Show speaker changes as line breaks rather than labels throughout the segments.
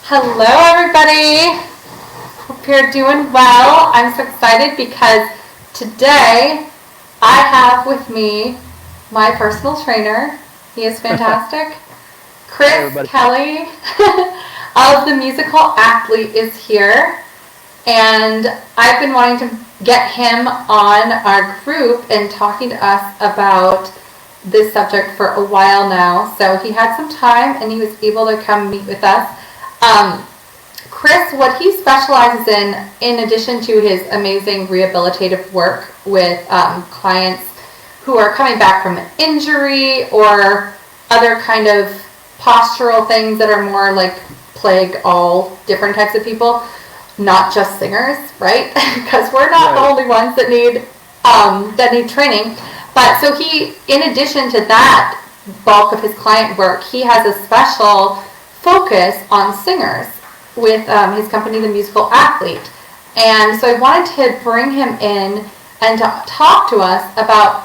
Hello, everybody. Hope you're doing well. I'm so excited because today I have with me my personal trainer. He is fantastic.
Hi,
Chris
everybody.
Kelly of the Musical Athlete is here. And I've been wanting to get him on our group and talking to us about this subject for a while now. So he had some time and he was able to come meet with us. Um, Chris, what he specializes in addition to his amazing rehabilitative work with clients who are coming back from an injury or other kind of postural things that are more like plague all different types of people, not just singers, right? Because we're not the
Right.
only ones that need training. But so he, in addition to that bulk of his client work, he has a special focus on singers with his company, The Musical Athlete. And so I wanted to bring him in and to talk to us about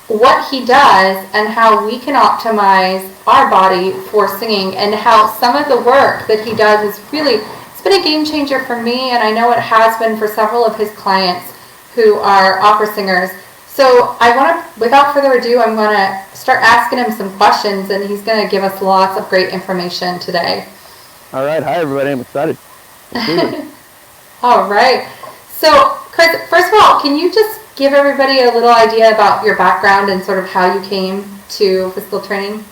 what he does and how we can optimize our body for singing, and how some of the work that he does is really, it's been a game changer for me, and I know it has been for several of his clients who are opera singers. So I want to, without further ado, I'm going to start asking him some questions, and he's going to give us lots of great information today.
All right. Hi, everybody. I'm excited. Let's do this.
All right. So, Chris, first of all, can you just give everybody a little idea about your background and sort of how you came to physical training?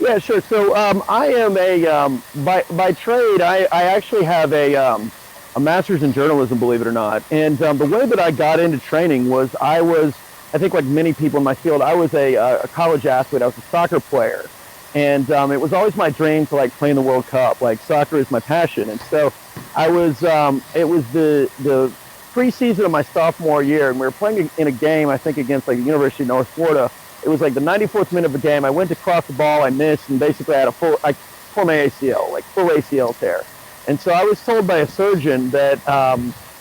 Yeah, sure. So I am by trade, I actually have a master's in journalism, believe it or not. And the way that I got into training was I think like many people in my field, I was a college athlete. I was a soccer player. And it was always my dream to like play in the World Cup. Like soccer is my passion. And so it was the preseason of my sophomore year, and we were playing in a game, I think against like the University of North Florida. It was like the 94th minute of the game. I went to cross the ball, I missed, and basically I had I tore my ACL, like full ACL tear. And so I was told by a surgeon that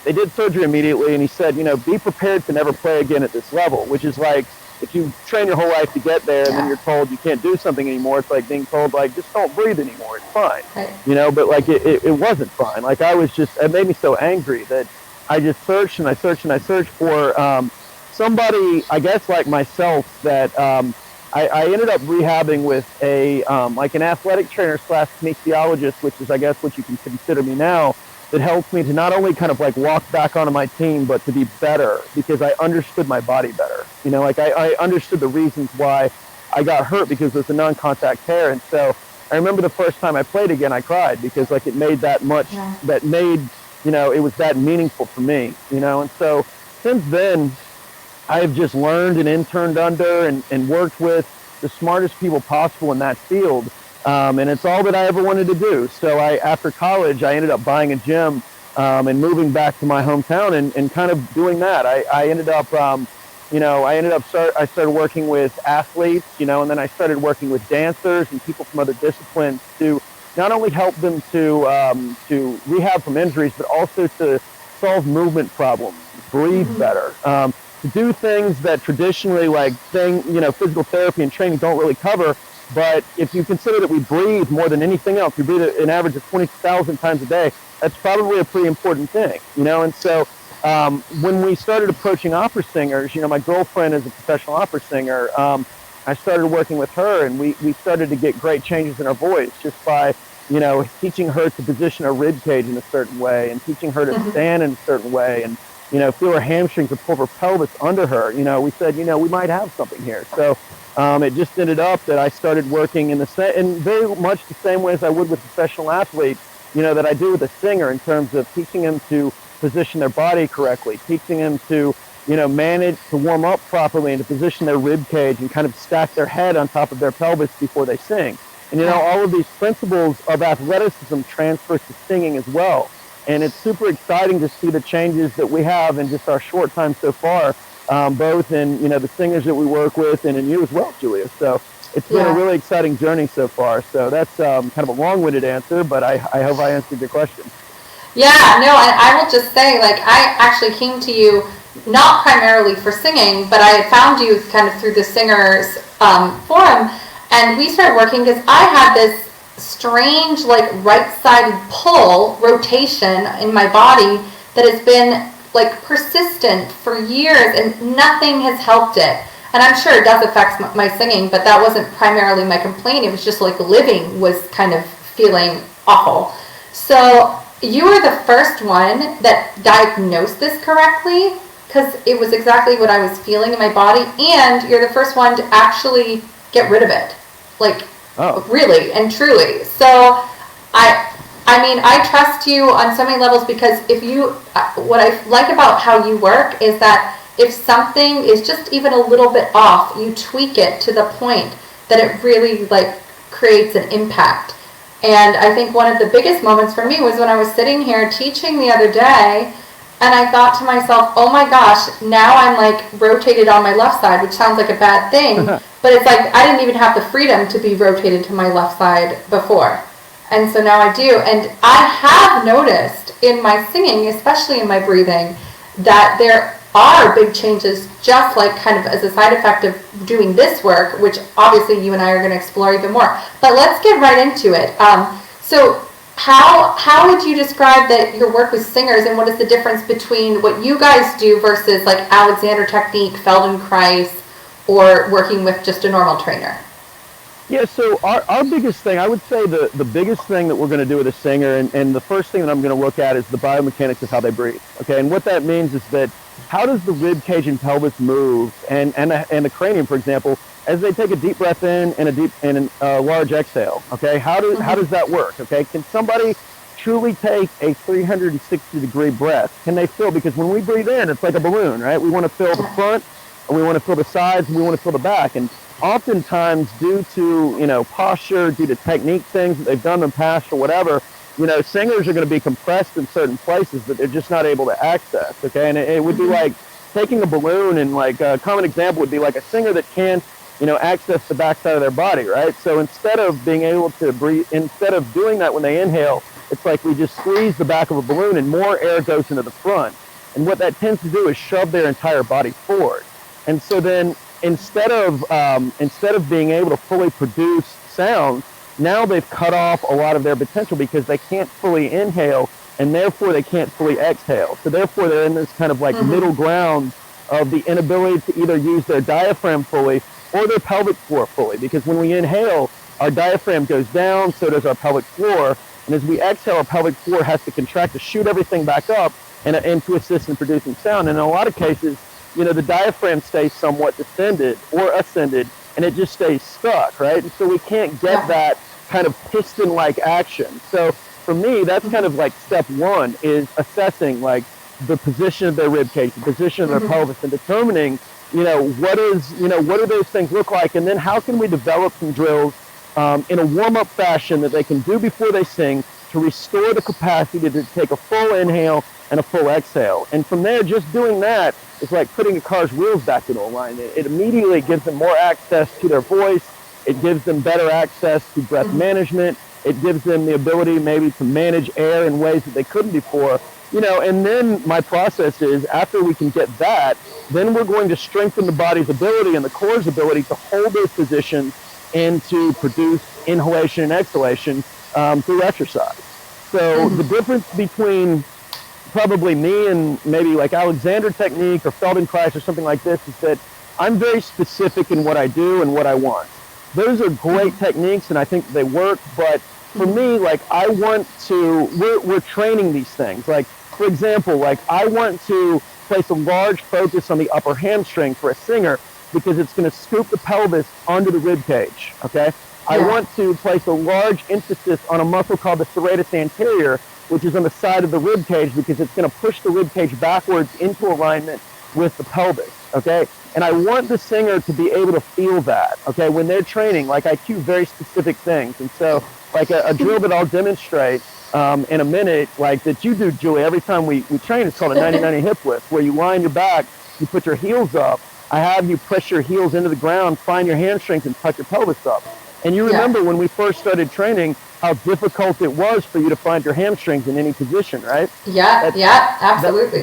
they did surgery immediately, and he said, be prepared to never play again at this level, which is like, if you train your whole life to get there and then you're told you can't do something anymore, it's like being told, like, just don't breathe anymore, it's fine.
Right.
But like it wasn't fine. Like it made me so angry that I just searched and I searched and I searched for somebody, I guess like myself, that I ended up rehabbing with like an athletic trainer / kinesiologist, which is I guess what you can consider me now, that helped me to not only kind of like walk back onto my team, but to be better because I understood my body better. Like I understood the reasons why I got hurt because it was a non-contact tear. And so I remember the first time I played again, I cried because like it made that much, that made, it was that meaningful for me, and so since then I've just learned and interned under and worked with the smartest people possible in that field. And it's all that I ever wanted to do. So after college, I ended up buying a gym and moving back to my hometown and kind of doing that. I ended up, I started working with athletes, and then I started working with dancers and people from other disciplines to not only help them to rehab from injuries, but also to solve movement problems, breathe better, to do things that traditionally physical therapy and training don't really cover. But if you consider that we breathe more than anything else, we breathe an average of 20,000 times a day, that's probably a pretty important thing, And so when we started approaching opera singers, my girlfriend is a professional opera singer. I started working with her, and we started to get great changes in our voice just by, teaching her to position her rib cage in a certain way and teaching her to stand in a certain way and, feel her hamstrings or pull her pelvis under her. We said, we might have something here. So it just ended up that I started working in very much the same way as I would with a professional athlete, that I do with a singer in terms of teaching them to position their body correctly, teaching them to, manage to warm up properly and to position their rib cage and kind of stack their head on top of their pelvis before they sing. And, all of these principles of athleticism transfer to singing as well. And it's super exciting to see the changes that we have in just our short time so far, both in, the singers that we work with and in you as well, Julia. So it's been a really exciting journey so far. So that's kind of a long-winded answer, but I hope I answered your question.
Yeah, no, and I will just say, like, I actually came to you not primarily for singing, but I found you kind of through the Singers Forum, and we started working because I had this strange, like, right-sided pull rotation in my body that has been, like, persistent for years, and nothing has helped it. And I'm sure it does affect my singing, but that wasn't primarily my complaint. It was just like living was kind of feeling awful. So you were the first one that diagnosed this correctly, because it was exactly what I was feeling in my body, and you're the first one to actually get rid of it. Like, really and truly. So I mean, I trust you on so many levels, because what I like about how you work is that if something is just even a little bit off, you tweak it to the point that it really, like, creates an impact. And I think one of the biggest moments for me was when I was sitting here teaching the other day, and I thought to myself, oh my gosh, now I'm, like, rotated on my left side, which sounds like a bad thing, but it's like I didn't even have the freedom to be rotated to my left side before. And so now I do. And I have noticed in my singing, especially in my breathing, that there are big changes, just like kind of as a side effect of doing this work, which obviously you and I are going to explore even more. But let's get right into it. So how would you describe that your work with singers, and what is the difference between what you guys do versus like Alexander technique, Feldenkrais, or working with just a normal trainer?
Yeah, so our biggest thing, I would say the biggest thing that we're going to do with a singer, and the first thing that I'm going to look at is the biomechanics of how they breathe. Okay, and what that means is that how does the rib cage and pelvis move, and the cranium, for example, as they take a deep breath in and a large exhale. Okay, how does that work? Okay, can somebody truly take a 360-degree breath? Can they fill? Because when we breathe in, it's like a balloon, right? We want to fill the front, and we want to fill the sides, and we want to fill the back. And oftentimes, due to posture, due to technique things that they've done in the past or whatever, singers are going to be compressed in certain places that they're just not able to access. Okay, and it would be like taking a balloon, and like a common example would be like a singer that can't access the backside of their body, right? So instead of being able to breathe, instead of doing that when they inhale, it's like we just squeeze the back of a balloon and more air goes into the front. And what that tends to do is shove their entire body forward. And so then instead of being able to fully produce sound, now they've cut off a lot of their potential because they can't fully inhale, and therefore they can't fully exhale. So therefore they're in this kind of like middle ground of the inability to either use their diaphragm fully or their pelvic floor fully. Because when we inhale, our diaphragm goes down, so does our pelvic floor. And as we exhale, our pelvic floor has to contract to shoot everything back up and to assist in producing sound. And in a lot of cases, the diaphragm stays somewhat descended or ascended, and it just stays stuck, right? And so we can't get that kind of piston-like action. So for me, that's kind of like step one, is assessing like the position of their rib cage, the position of their pelvis, and determining, what do those things look like, and then how can we develop some drills in a warm-up fashion that they can do before they sing to restore the capacity to take a full inhale and a full exhale. And from there, just doing that is like putting a car's wheels back into alignment. It immediately gives them more access to their voice. It gives them better access to breath management. It gives them the ability maybe to manage air in ways that they couldn't before. And then my process is, after we can get that, then we're going to strengthen the body's ability and the core's ability to hold those positions and to produce inhalation and exhalation through exercise. So the difference between probably me and maybe like Alexander technique or Feldenkrais or something like this is that I'm very specific in what I do and what I want. Those are great techniques, and I think they work, but for me, like we're training these things. Like, for example, like I want to place a large focus on the upper hamstring for a singer because it's going to scoop the pelvis onto the rib cage, okay? I want to place a large emphasis on a muscle called the serratus anterior, which is on the side of the rib cage, because it's going to push the rib cage backwards into alignment with the pelvis, okay? And I want the singer to be able to feel that, okay, when they're training. Like, I cue very specific things. And so, like a drill that I'll demonstrate in a minute, like that you do, Julie, every time we train, it's called a 90-90 hip lift, where you lie on your back, you put your heels up. I have you press your heels into the ground, find your hamstrings, and tuck your pelvis up. And you remember when we first started training, how difficult it was for you to find your hamstrings in any position, right?
Yeah, absolutely.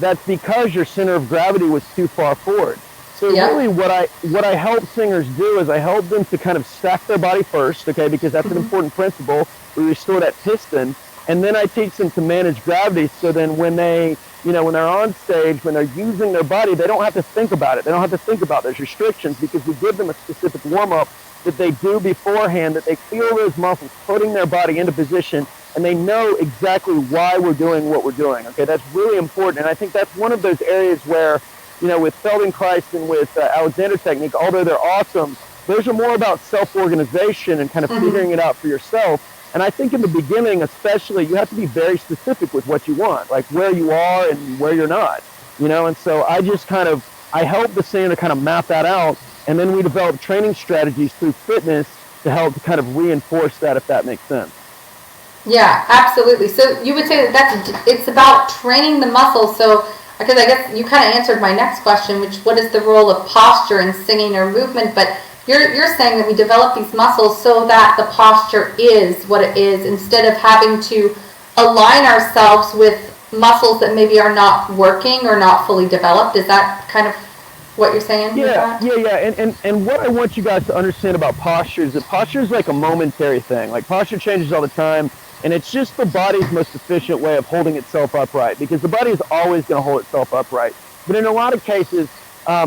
That's because your center of gravity was too far forward. So really what I help singers do is I help them to kind of stack their body first, okay, because that's an important principle. We restore that piston, and then I teach them to manage gravity, so then when they, when they're on stage, when they're using their body, they don't have to think about it. They don't have to think about those restrictions, because we give them a specific warm-up that they do beforehand, that they feel those muscles putting their body into position, and they know exactly why we're doing what we're doing, okay? That's really important, and I think that's one of those areas where, with Feldenkrais and with Alexander technique, although they're awesome, those are more about self-organization and kind of figuring it out for yourself. And I think in the beginning, especially, you have to be very specific with what you want, like where you are and where you're not, and so I just I help the singer to kind of map that out, and then we develop training strategies through fitness to help to kind of reinforce that, if that makes sense.
Yeah, absolutely. So you would say that it's about training the muscles. So, because I guess you kind of answered my next question, which what is the role of posture in singing or movement? But you're saying that we develop these muscles so that the posture is what it is, instead of having to align ourselves with muscles that maybe are not working or not fully developed. Is that kind of what you're saying?
Yeah. And what I want you guys to understand about posture is that posture is like a momentary thing. Like posture changes all the time. And it's just the body's most efficient way of holding itself upright, because the body is always going to hold itself upright. But in a lot of cases,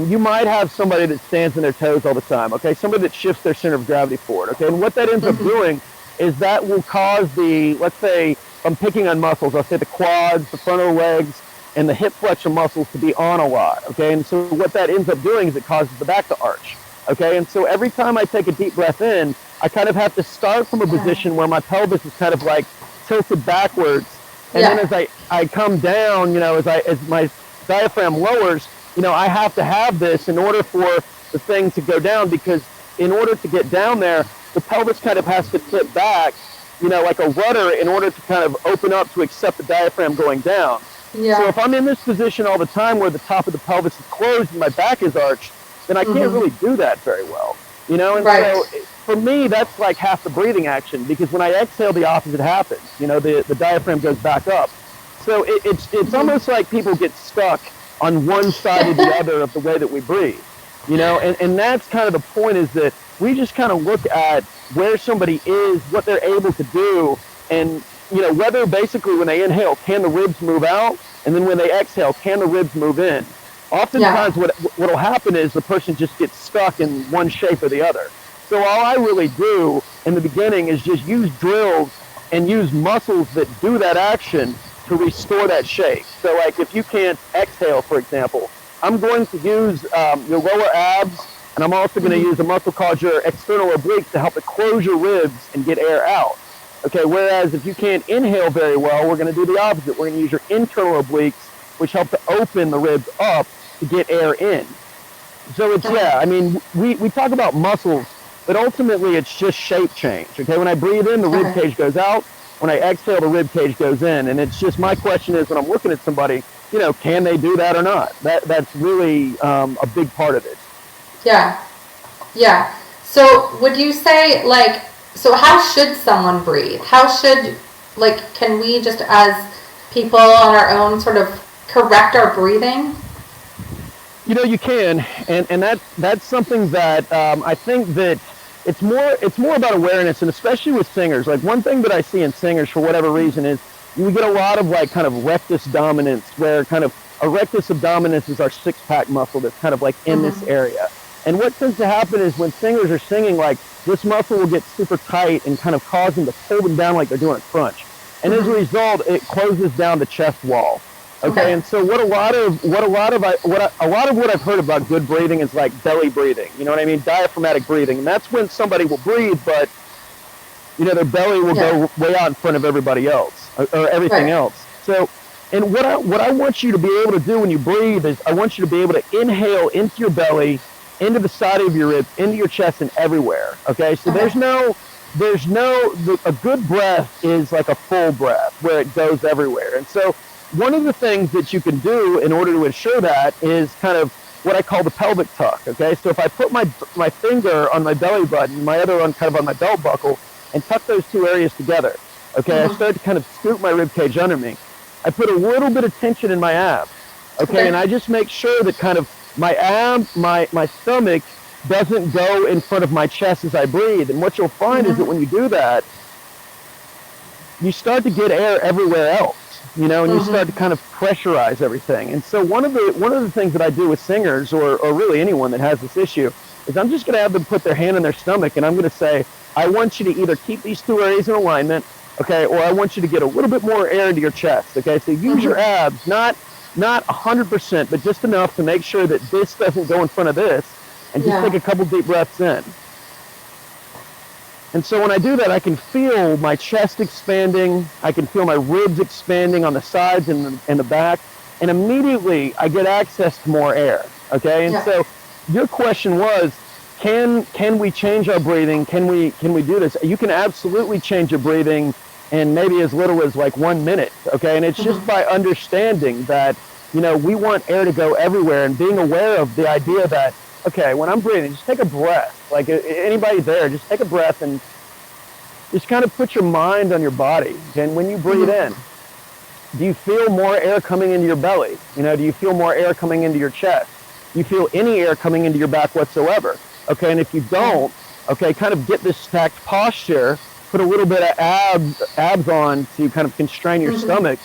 you might have somebody that stands on their toes all the time, okay? Somebody that shifts their center of gravity forward, okay? And what that ends up doing is that will cause let's say, if I'm picking on muscles, I'll say the quads, the front of the legs, and the hip flexor muscles to be on a lot, okay? And so what that ends up doing is it causes the back to arch, okay? And so every time I take a deep breath in, I kind of have to start from a position where my pelvis is kind of like tilted backwards. And then as I come down, as my diaphragm lowers, I have to have this in order for the thing to go down, because in order to get down there, the pelvis kind of has to tip back, like a rudder, in order to kind of open up to accept the diaphragm going down. Yeah. So if I'm in this position all the time where the top of the pelvis is closed and my back is arched, then I can't really do that very well. And so for me, that's like half the breathing action, because when I exhale, the opposite happens. The diaphragm goes back up. So it's almost like people get stuck on one side or the other of the way that we breathe. And that's kind of the point, is that we just kind of look at where somebody is, what they're able to do, and whether basically when they inhale, can the ribs move out, and then when they exhale, can the ribs move in. Oftentimes what'll happen is the person just gets stuck in one shape or the other. So all I really do in the beginning is just use drills and use muscles that do that action to restore that shape. So like if you can't exhale, for example, I'm going to use your lower abs, and I'm also going to use a muscle called your external obliques to help to close your ribs and get air out. Okay, whereas if you can't inhale very well, we're going to do the opposite. We're going to use your internal obliques, which help to open the ribs up to get air in. So it's, we talk about muscles, but ultimately it's just shape change. Okay, when I breathe in, the rib cage goes out. When I exhale, the rib cage goes in. And it's just, my question is, when I'm looking at somebody, can they do that or not? That's really a big part of it.
Yeah. So would you say, so how should someone breathe? How should, can we just as people on our own sort of correct our breathing?
You can, and that's something that I think that it's more about awareness, and especially with singers. Like one thing that I see in singers for whatever reason is you get a lot of kind of rectus dominance, where kind of a rectus abdominis is our six-pack muscle that's kind of like in this area. And what tends to happen is when singers are singing, this muscle will get super tight and kind of cause them to pull them down like they're doing a crunch. And as a result, it closes down the chest wall. Okay, and so a lot of what I've heard about good breathing is like belly breathing. You know what I mean? Diaphragmatic breathing, and that's when somebody will breathe, but their belly will go way out in front of everybody else or everything else. So, and what I want you to be able to do when you breathe is I want you to be able to inhale into your belly, into the side of your ribs, into your chest, and everywhere. Okay, so a good breath is like a full breath where it goes everywhere, and so. One of the things that you can do in order to ensure that is kind of what I call the pelvic tuck, okay? So if I put my finger on my belly button, my other one kind of on my belt buckle, and tuck those two areas together, okay? I start to kind of scoop my rib cage under me. I put a little bit of tension in my abs, okay? And I just make sure that kind of my stomach doesn't go in front of my chest as I breathe. And what you'll find is that when you do that, you start to get air everywhere else, you know, and you start to kind of pressurize everything. And so one of the things that I do with singers, or really anyone that has this issue, is I'm just going to have them put their hand on their stomach, and I'm going to say, I want you to either keep these two areas in alignment, okay, or I want you to get a little bit more air into your chest, okay? So use your abs, not 100%, but just enough to make sure that this doesn't go in front of this, and just take a couple deep breaths in. And so when I do that, I can feel my chest expanding, I can feel my ribs expanding on the sides and the back, and immediately I get access to more air, okay? And so your question was, can we change our breathing? Can we do this? You can absolutely change your breathing in maybe as little as like 1 minute, okay? And it's just by understanding that, you know, we want air to go everywhere, and being aware of the idea that, okay, when I'm breathing, just take a breath. Like anybody there, just take a breath and just kind of put your mind on your body. And when you breathe in, do you feel more air coming into your belly? You know, do you feel more air coming into your chest? Do you feel any air coming into your back whatsoever? Okay, and if you don't, okay, kind of get this stacked posture, put a little bit of abs on to kind of constrain your stomach,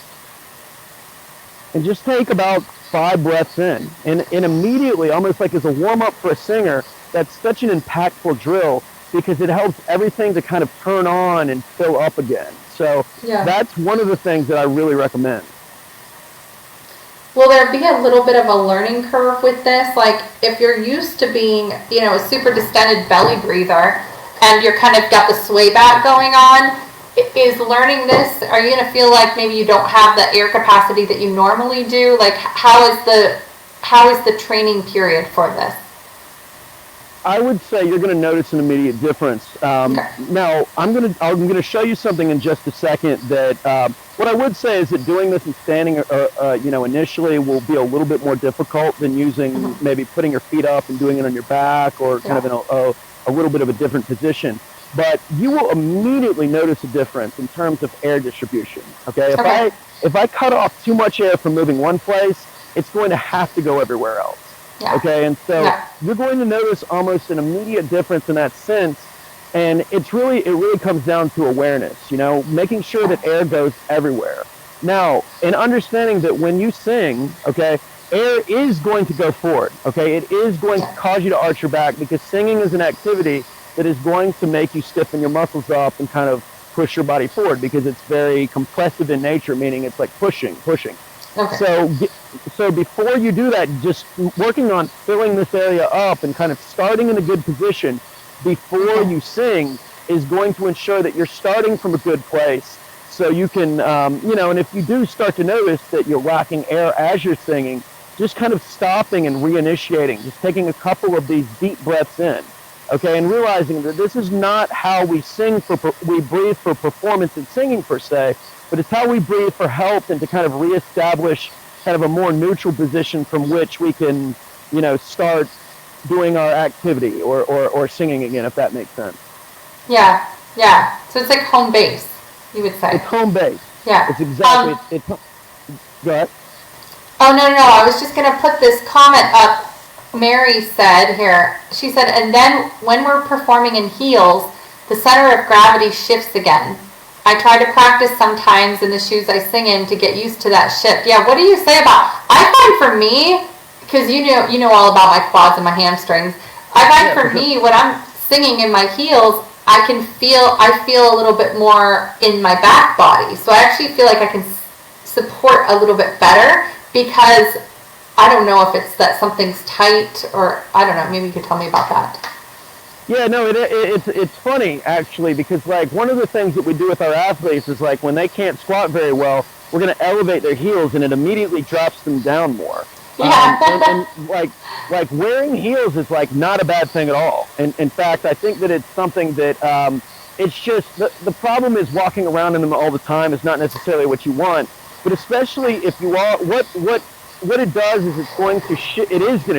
and just take about 5 breaths in. And immediately, almost like as a warm-up for a singer, that's such an impactful drill because it helps everything to kind of turn on and fill up again. So that's one of the things that I really recommend.
Will there be a little bit of a learning curve with this? Like if you're used to being, you know, a super distended belly breather and you're kind of got the sway back going on, is learning this, are you going to feel like maybe you don't have the air capacity that you normally do? Like how is the training period for this?
I would say you're going to notice an immediate difference. Now, I'm going to show you something in just a second that what I would say is that doing this and standing, you know, initially will be a little bit more difficult than using maybe putting your feet up and doing it on your back or kind of in a little bit of a different position. But you will immediately notice a difference in terms of air distribution. Okay, if I cut off too much air from moving one place, it's going to have to go everywhere else. Okay, and so you're going to notice almost an immediate difference in that sense, and it really comes down to awareness, you know, making sure that air goes everywhere. Now, in understanding that when you sing, okay, air is going to go forward, okay, it is going to cause you to arch your back because singing is an activity that is going to make you stiffen your muscles up and kind of push your body forward because it's very compressive in nature, meaning it's like pushing. So before you do that, just working on filling this area up and kind of starting in a good position before you sing is going to ensure that you're starting from a good place. So you can, you know, and if you do start to notice that you're lacking air as you're singing, just kind of stopping and reinitiating, just taking a couple of these deep breaths in, okay, and realizing that this is not how we we breathe for performance and singing per se, but it's how we breathe for health and to kind of reestablish kind of a more neutral position from which we can, you know, start doing our activity or singing again, if that makes sense.
Yeah. So it's like home base, you would say.
It's home base.
Yeah.
It's exactly. Go ahead.
Oh, no. I was just going to put this comment up. Mary said here, she said, and then when we're performing in heels, the center of gravity shifts again. I try to practice sometimes in the shoes I sing in to get used to that shift. Yeah, what do you say about, I find for me, because you know all about my quads and my hamstrings, I find for me, when I'm singing in my heels, I feel a little bit more in my back body. So I actually feel like I can support a little bit better because I don't know if it's that something's tight or I don't know, maybe you could tell me about that.
Yeah, no, it's funny actually because like one of the things that we do with our athletes is like when they can't squat very well, we're going to elevate their heels and it immediately drops them down more. And like wearing heels is like not a bad thing at all. And in fact, I think that it's something that it's just the problem is walking around in them all the time is not necessarily what you want, but especially if you are what it does is it's going to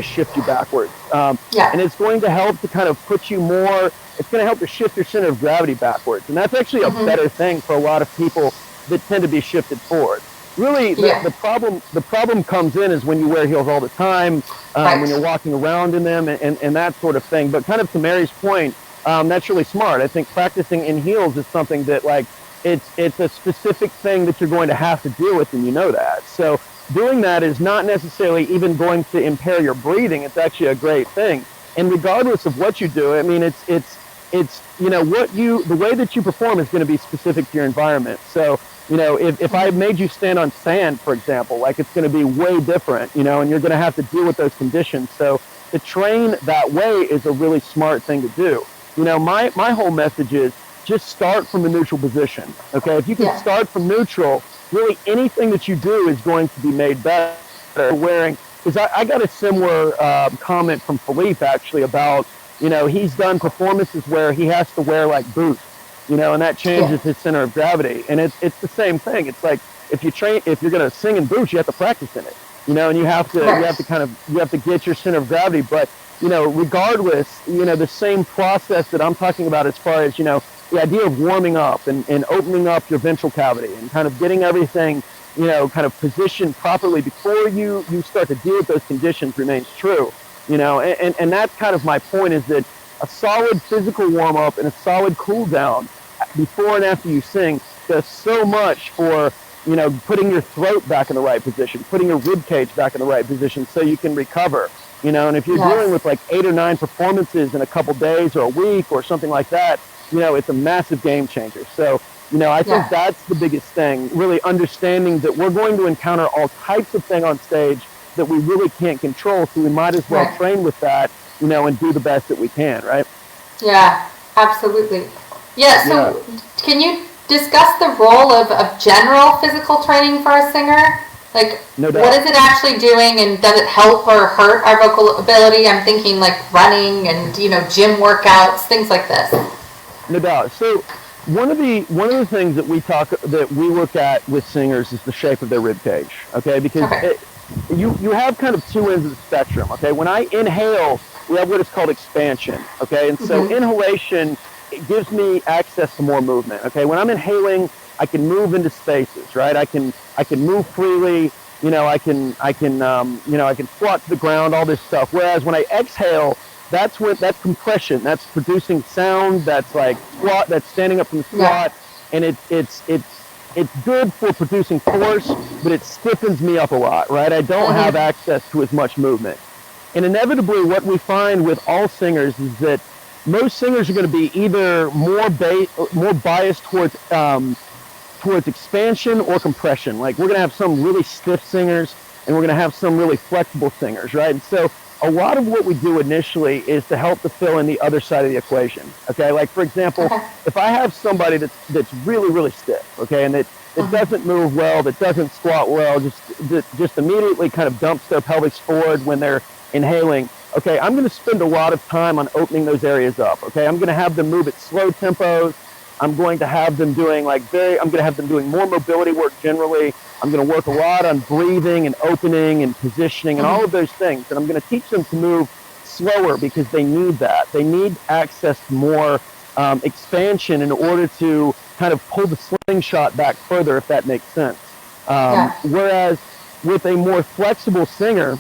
shift you backwards. And it's going to help to kind of put you more, it's going to help to shift your center of gravity backwards. And that's actually a better thing for a lot of people that tend to be shifted forward. really the problem comes in is when you wear heels all the time, when you're walking around in them and that sort of thing. But kind of to Mary's point, that's really smart. I think practicing in heels is something that like it's a specific thing that you're going to have to deal with, and you know that. So doing that is not necessarily even going to impair your breathing. It's actually a great thing. And regardless of what you do, I mean, it's you know, the way that you perform is going to be specific to your environment. So, you know, if I made you stand on sand, for example, like it's going to be way different, you know, and you're going to have to deal with those conditions. So to train that way is a really smart thing to do. You know, my whole message is just start from a neutral position. Okay, if you can start from neutral, really anything that you do is going to be made better. Wearing, because I got a similar comment from Philippe actually about, you know, he's done performances where he has to wear like boots, you know, and that changes his center of gravity. And it's the same thing. It's like if you're going to sing in boots, you have to practice in it, you know, and you have to get your center of gravity. But, you know, regardless, you know, the same process that I'm talking about as far as, you know, the idea of warming up and opening up your ventral cavity and kind of getting everything, you know, kind of positioned properly before you start to deal with those conditions remains true, you know, and that's kind of my point, is that a solid physical warm-up and a solid cool-down before and after you sing does so much for, you know, putting your throat back in the right position, putting your rib cage back in the right position so you can recover, you know. And if you're dealing with like 8 or 9 performances in a couple days or a week or something like that, you know, it's a massive game changer. So, you know, I think that's the biggest thing, really understanding that we're going to encounter all types of things on stage that we really can't control, so we might as well train with that, you know, and do the best that we can, right?
Yeah, absolutely. Yeah, so can you discuss the role of general physical training for a singer? Like, what is it actually doing, and does it help or hurt our vocal ability? I'm thinking like running and, you know, gym workouts, things like this.
No doubt. So one of the things that we look at with singers is the shape of their rib cage. Okay, because you have kind of two ends of the spectrum. Okay, when I inhale, we have what is called expansion. Okay, and so inhalation, it gives me access to more movement. Okay, when I'm inhaling, I can move into spaces. Right, I can move freely. You know, I can squat to the ground, all this stuff. Whereas when I exhale, that's compression. That's producing sound. That's like squat. That's standing up from the squat, and it's good for producing force, but it stiffens me up a lot. Right? I don't have access to as much movement, and inevitably, what we find with all singers is that most singers are going to be either more biased towards expansion or compression. Like, we're going to have some really stiff singers, and we're going to have some really flexible singers, right? And so a lot of what we do initially is to help to fill in the other side of the equation. Okay, like for example, if I have somebody that's really, really stiff, okay, and that doesn't move well, that doesn't squat well, just immediately kind of dumps their pelvis forward when they're inhaling, okay, I'm going to spend a lot of time on opening those areas up. Okay, I'm going to have them move at slow tempos. I'm going to have them doing more mobility work generally. I'm going to work a lot on breathing and opening and positioning and all of those things. And I'm going to teach them to move slower because they need that. They need access to more expansion in order to kind of pull the slingshot back further, if that makes sense. Whereas with a more flexible singer,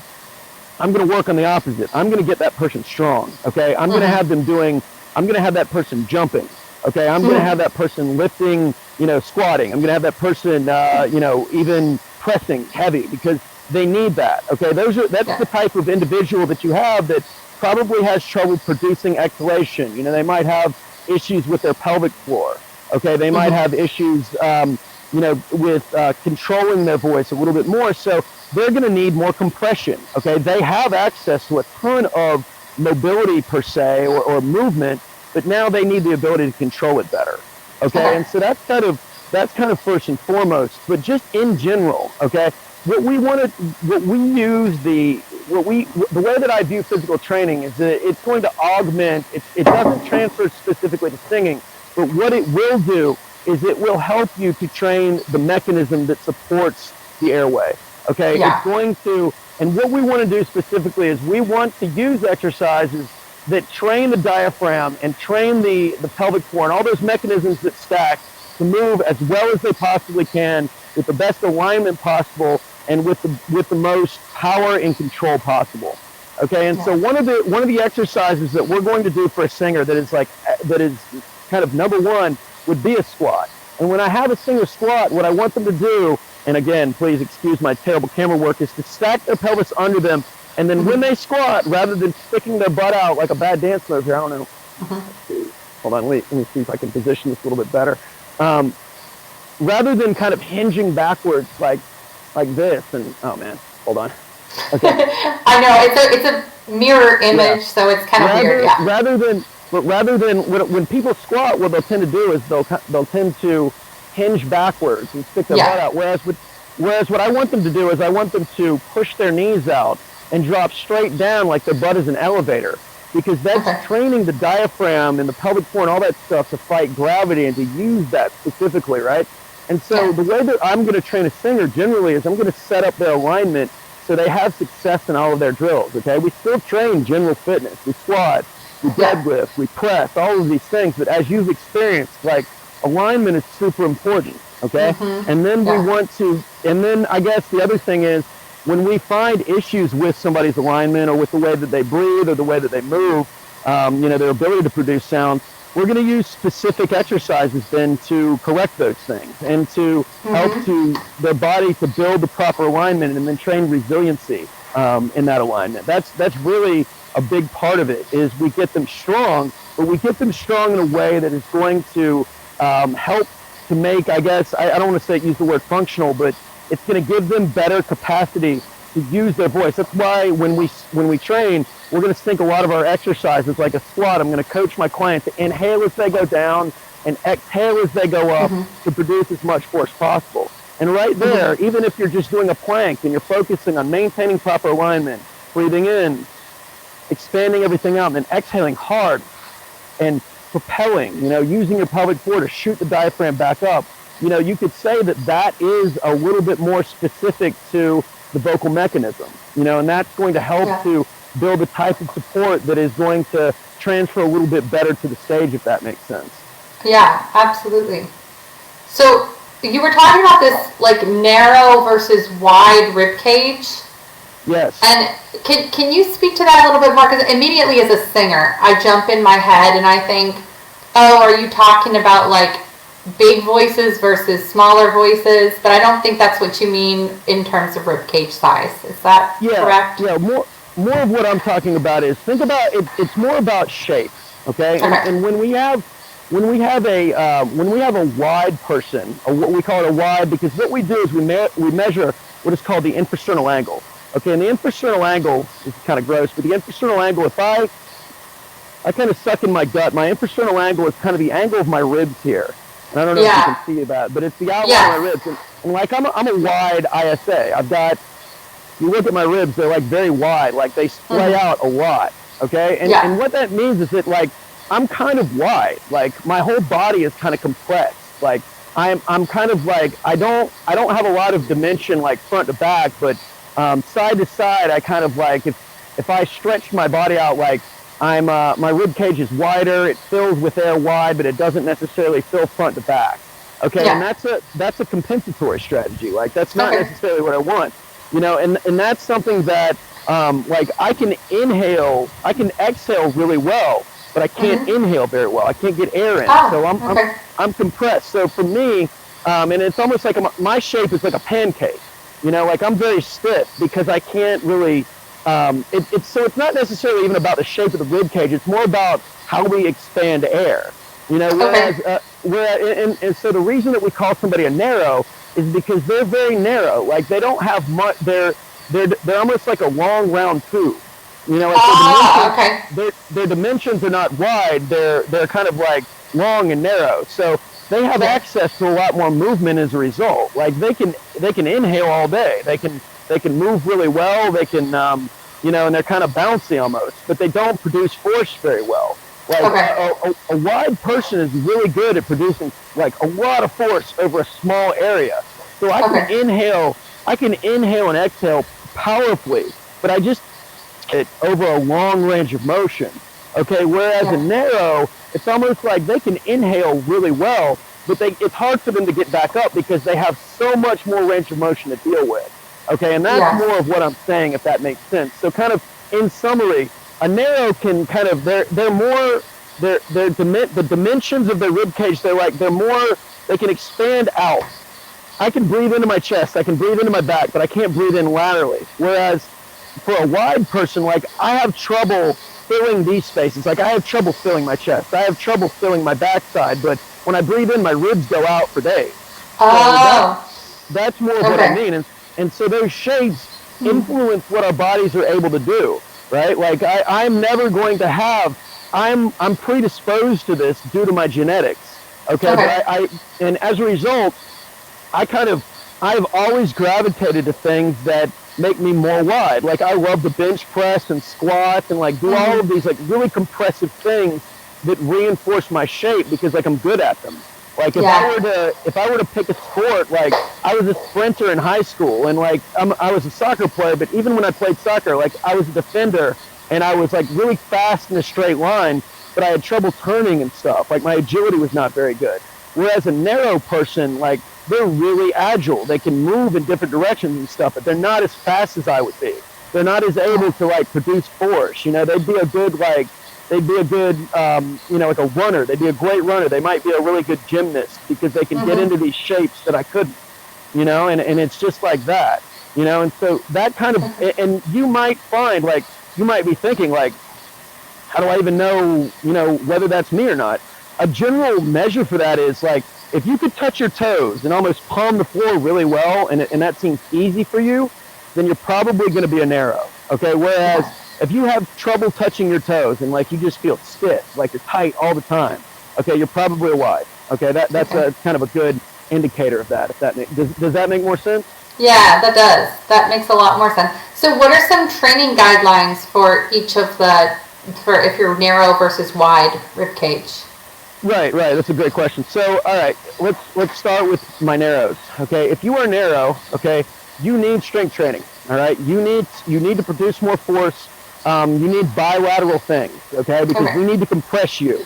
I'm going to work on the opposite. I'm going to get that person strong. Okay, I'm going to have that person jumping. Okay, I'm going to have that person lifting, you know, squatting. I'm going to have that person, you know, even pressing heavy, because they need that. Okay, that's the type of individual that you have that probably has trouble producing exhalation. You know, they might have issues with their pelvic floor. Okay, they might have issues, you know, with controlling their voice a little bit more. So they're going to need more compression. Okay, they have access to a ton of mobility per se or movement, but now they need the ability to control it better. Okay, and so that's kind of first and foremost. But just in general, okay, the way that I view physical training is that it's going to augment. It doesn't transfer specifically to singing, but what it will do is it will help you to train the mechanism that supports the airway. Okay, it's going to, and what we want to do specifically is we want to use exercises that train the diaphragm and train the pelvic floor and all those mechanisms that stack to move as well as they possibly can with the best alignment possible and with the most power and control possible. Okay, and so one of the exercises that we're going to do for a singer that is kind of number one would be a squat. And when I have a singer squat, what I want them to do, and again, please excuse my terrible camera work, is to stack their pelvis under them. And then when they squat, rather than sticking their butt out like a bad dance move here, I don't know. Hold on, let me see if I can position this a little bit better. Rather than kind of hinging backwards like this, and oh man, hold on. Okay.
I know it's a mirror image, so it's kind of weird. Yeah.
Rather than when people squat, what they'll tend to do is they'll tend to hinge backwards and stick their butt out. Whereas what I want them to do is I want them to push their knees out and drop straight down like their butt is an elevator, because that's training the diaphragm and the pelvic floor and all that stuff to fight gravity and to use that specifically, right? And so the way that I'm going to train a singer generally is I'm going to set up their alignment so they have success in all of their drills, okay? We still train general fitness. We squat, we deadlift, we press, all of these things. But as you've experienced, like, alignment is super important, okay? And then we want to, and then I guess the other thing is when we find issues with somebody's alignment or with the way that they breathe or the way that they move, their ability to produce sound, we're going to use specific exercises then to correct those things and to help to their body to build the proper alignment and then train resiliency in that alignment. That's really a big part of it, is we get them strong, but we get them strong in a way that is going to help to make, I guess, I don't want to use the word functional, but it's going to give them better capacity to use their voice. That's why when we train, we're going to sync a lot of our exercises like a squat. I'm going to coach my client to inhale as they go down and exhale as they go up to produce as much force possible. And right there, even if you're just doing a plank and you're focusing on maintaining proper alignment, breathing in, expanding everything out, and then exhaling hard and propelling, using your pelvic floor to shoot the diaphragm back up, you could say that is a little bit more specific to the vocal mechanism, and that's going to help to build a type of support that is going to transfer a little bit better to the stage, if that makes sense.
Yeah, absolutely. So you were talking about this like narrow versus wide rib cage.
Yes.
And can you speak to that a little bit more? Because immediately as a singer, I jump in my head and I think, oh, are you talking about like big voices versus smaller voices? But I don't think that's what you mean in terms of rib cage size. Is that correct?
Yeah, more of what I'm talking about is, think about it, it's more about shape, okay? And when we have a wide person, or what we call it a wide, because what we do is we measure what is called the infrasternal angle. Okay, and the infrasternal angle, this is kind of gross, but the infrasternal angle, if I kind of suck in my gut, my infrasternal angle is kind of the angle of my ribs here. And I don't know if you can see that, but it's the outline of my ribs. And like I'm a wide ISA. I've got, you look at my ribs, they're like very wide, like they splay out a lot. Okay, and what that means is that like I'm kind of wide, like my whole body is kind of compressed. Like I'm kind of like I don't have a lot of dimension like front to back, but side to side, I kind of like if I stretch my body out, like my rib cage is wider, it fills with air wide, but it doesn't necessarily fill front to back. Okay, and that's a compensatory strategy. Like that's not necessarily what I want, and that's something that like I can exhale really well, but I can't inhale very well. I can't get air in, so I'm compressed. So for me, and it's almost like my shape is like a pancake. Like I'm very stiff because I can't really, it's not necessarily even about the shape of the rib cage. It's more about how we expand air, and so the reason that we call somebody a narrow is because they're very narrow. Like they don't have much, they're almost like a long round tube. Their dimensions are not wide. They're kind of like long and narrow. So they have access to a lot more movement as a result. Like they can inhale all day. They can move really well. They can and they're kind of bouncy almost, but they don't produce force very well. Like a wide person is really good at producing like a lot of force over a small area. So I can inhale and exhale powerfully, but I just it over a long range of motion. Okay, whereas a narrow, it's almost like they can inhale really well, but it's hard for them to get back up because they have so much more range of motion to deal with. Okay, and that's
Yes.
more of what I'm saying, if that makes sense. So kind of in summary, a narrow can kind of, the dimensions of their rib cage, they can expand out. I can breathe into my chest, I can breathe into my back, but I can't breathe in laterally. Whereas for a wide person, like I have trouble filling these spaces. Like I have trouble filling my chest, I have trouble filling my backside, but when I breathe in, my ribs go out for days.
Oh.
So that's more of what I mean. And so those shapes influence what our bodies are able to do, right? Like I'm never going to have, I'm predisposed to this due to my genetics. Okay. But and as a result, I've always gravitated to things that make me more wide. Like I love to bench press and squat and like do all of these like really compressive things that reinforce my shape because like I'm good at them. Like if I were to pick a sport, like I was a sprinter in high school and like I was a soccer player, but even when I played soccer, like I was a defender and I was like really fast in a straight line, but I had trouble turning and stuff. Like my agility was not very good. Whereas a narrow person, like they're really agile. They can move in different directions and stuff, but they're not as fast as I would be. They're not as able to like produce force. You know, they'd be a good, like a runner. They'd be a great runner. They might be a really good gymnast because they can get into these shapes that I couldn't, you know, and it's just like that, you know, and so that kind of, and you might find, like, you might be thinking, like, how do I even know, you know, whether that's me or not? A general measure for that is, like, if you could touch your toes and almost palm the floor really well, and that seems easy for you, then you're probably going to be a narrow, okay? Whereas if you have trouble touching your toes and like you just feel stiff, like you're tight all the time, okay, you're probably a wide, okay? That's a kind of a good indicator of that. If that does that make more sense?
Yeah, that does. That makes a lot more sense. So what are some training guidelines for each of for if you're narrow versus wide rib cage?
Right. That's a great question. So, all right, let's start with my narrows. Okay, if you are narrow, okay, you need strength training. All right, you need to produce more force. You need bilateral things. Okay, because we need to compress you.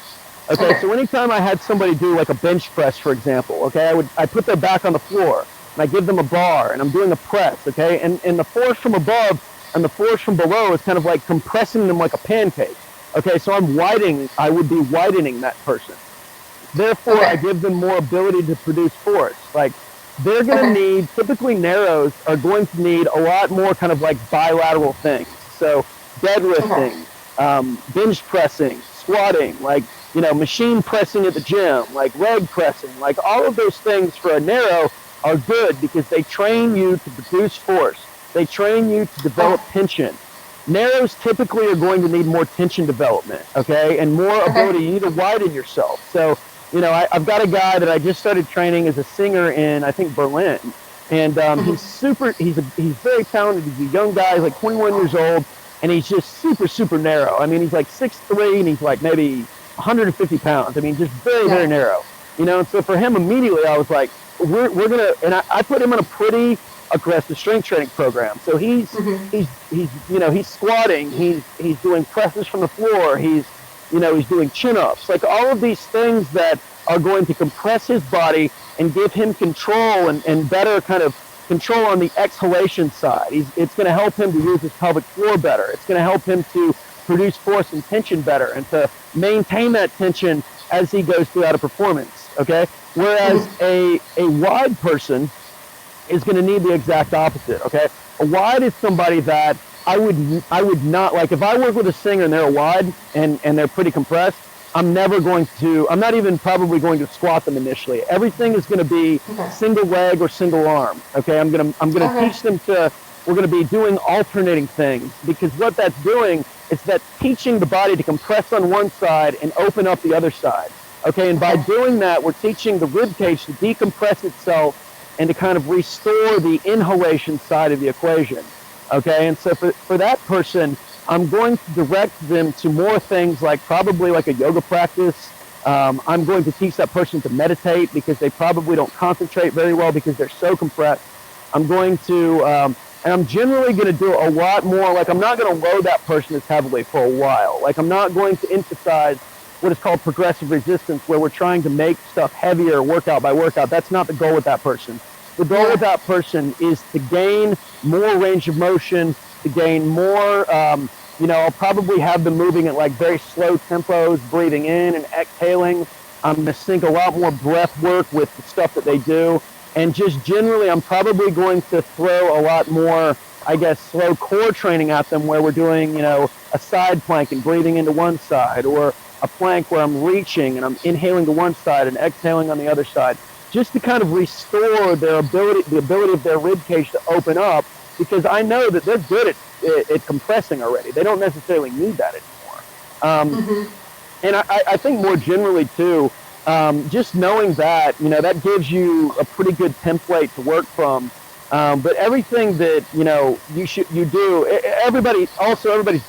Okay, so anytime I had somebody do like a bench press, for example, okay, I put their back on the floor and I give them a bar and I'm doing a press. Okay, and the force from above and the force from below is kind of like compressing them like a pancake. Okay, so I would be widening that person. Therefore, I give them more ability to produce force. Like, they're going to need, typically narrows are going to need a lot more kind of like bilateral things. So, deadlifting, bench pressing, squatting, like, you know, machine pressing at the gym, like leg pressing, like all of those things for a narrow are good because they train you to produce force. They train you to develop tension. Narrows typically are going to need more tension development, okay, and more ability. You need to widen yourself. So, you know, I've got a guy that I just started training as a singer in, I think, Berlin, and he's very talented. He's a young guy, he's like 21 years old, and he's just super narrow. I mean, he's like 6'3", and he's like maybe 150 pounds. I mean, just very narrow, you know. And so for him, immediately, I was like, we're gonna, and I put him in a pretty aggressive strength training program. So he's squatting, he's doing presses from the floor, he's doing chin-ups, like all of these things that are going to compress his body and give him control and better kind of control on the exhalation side. It's going to help him to use his pelvic floor better. It's going to help him to produce force and tension better and to maintain that tension as he goes throughout a performance, okay? Whereas a wide person is going to need the exact opposite, okay? A wide is somebody that I would not, like if I work with a singer and they're a wide and they're pretty compressed, I'm not even probably going to squat them initially. Everything is going to be single leg or single arm, okay? I'm going to teach them we're going to be doing alternating things because what that's doing is that's teaching the body to compress on one side and open up the other side, okay? And by doing that, we're teaching the rib cage to decompress itself and to kind of restore the inhalation side of the equation, okay? And so for that person, I'm going to direct them to more things like probably like a yoga practice. I'm going to teach that person to meditate because they probably don't concentrate very well because they're so compressed. I'm going to, and I'm generally going to do a lot more, like I'm not going to load that person as heavily for a while. Like I'm not going to emphasize what is called progressive resistance, where we're trying to make stuff heavier workout by workout. That's not the goal with that person. The goal with that person is to gain more range of motion, to gain more, I'll probably have them moving at like very slow tempos, breathing in and exhaling. I'm going to sync a lot more breath work with the stuff that they do. And just generally, I'm probably going to throw a lot more, I guess, slow core training at them, where we're doing, a side plank and breathing into one side, or a plank where I'm reaching and I'm inhaling to one side and exhaling on the other side, just to kind of restore the ability of their rib cage to open up, because I know that they're good at compressing already. They don't necessarily need that anymore. And I think more generally too, just knowing that, that gives you a pretty good template to work from. But everything that, you do, everybody's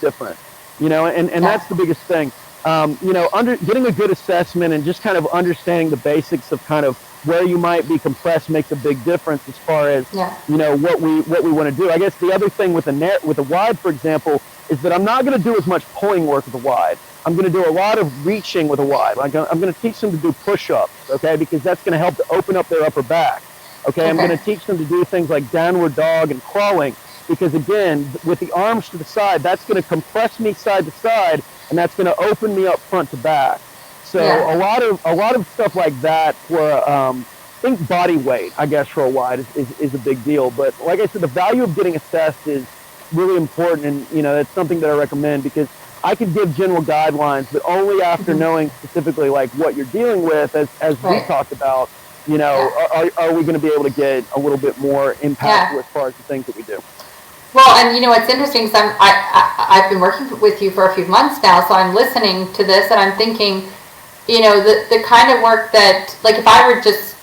different, and that's the biggest thing. Getting a good assessment and just kind of understanding the basics of kind of where you might be compressed makes a big difference as far as, what we want to do. I guess the other thing with a wide, for example, is that I'm not going to do as much pulling work with a wide. I'm going to do a lot of reaching with a wide. Like I'm going to teach them to do push-ups, okay, because that's going to help to open up their upper back. Okay, I'm going to teach them to do things like downward dog and crawling, because again, with the arms to the side, that's going to compress me side to side, and that's going to open me up front to back. So a lot of stuff like that for I think body weight, I guess, for a wide is a big deal. But like I said, the value of getting assessed is really important, and that's something that I recommend, because I could give general guidelines, but only after knowing specifically like what you're dealing with, as we talked about. Are we going to be able to get a little bit more impact as far as the things that we do?
Well, and it's interesting, because I've been working with you for a few months now, so I'm listening to this and I'm thinking, the kind of work that, like, if I were just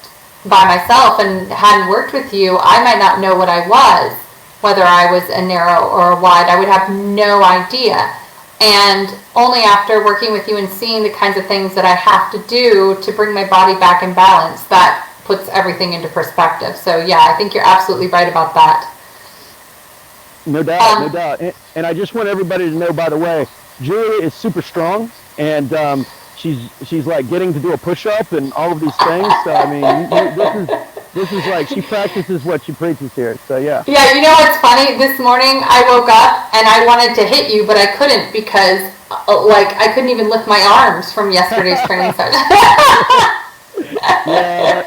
by myself and hadn't worked with you, I might not know what I was, whether I was a narrow or a wide. I would have no idea. And only after working with you and seeing the kinds of things that I have to do to bring my body back in balance, that puts everything into perspective. So yeah, I think you're absolutely right about that.
No doubt, no doubt. And I just want everybody to know, by the way, Julia is super strong, and she's like getting to do a push-up and all of these things. So I mean, this is like, she practices what she preaches here. So yeah.
Yeah, what's funny? This morning I woke up and I wanted to hit you, but I couldn't, because I couldn't even lift my arms from yesterday's training session.
Yeah,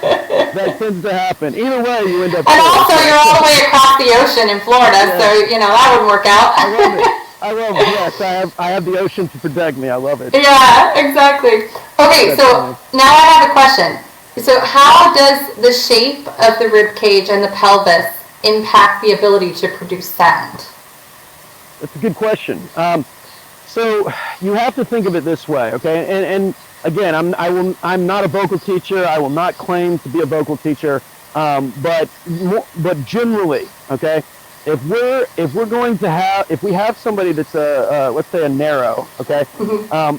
that tends to happen. Either way, you end up.
And also, you're all the way across the ocean in Florida, so that wouldn't work out.
I love it. Yes, I have the ocean to protect me. I love it.
Yeah, exactly. Okay, so now I have a question. So how does the shape of the rib cage and the pelvis impact the ability to produce sound?
That's a good question. So you have to think of it this way, okay? And again, I'm not a vocal teacher. I will not claim to be a vocal teacher. But generally, okay, if we have somebody that's let's say a narrow, okay,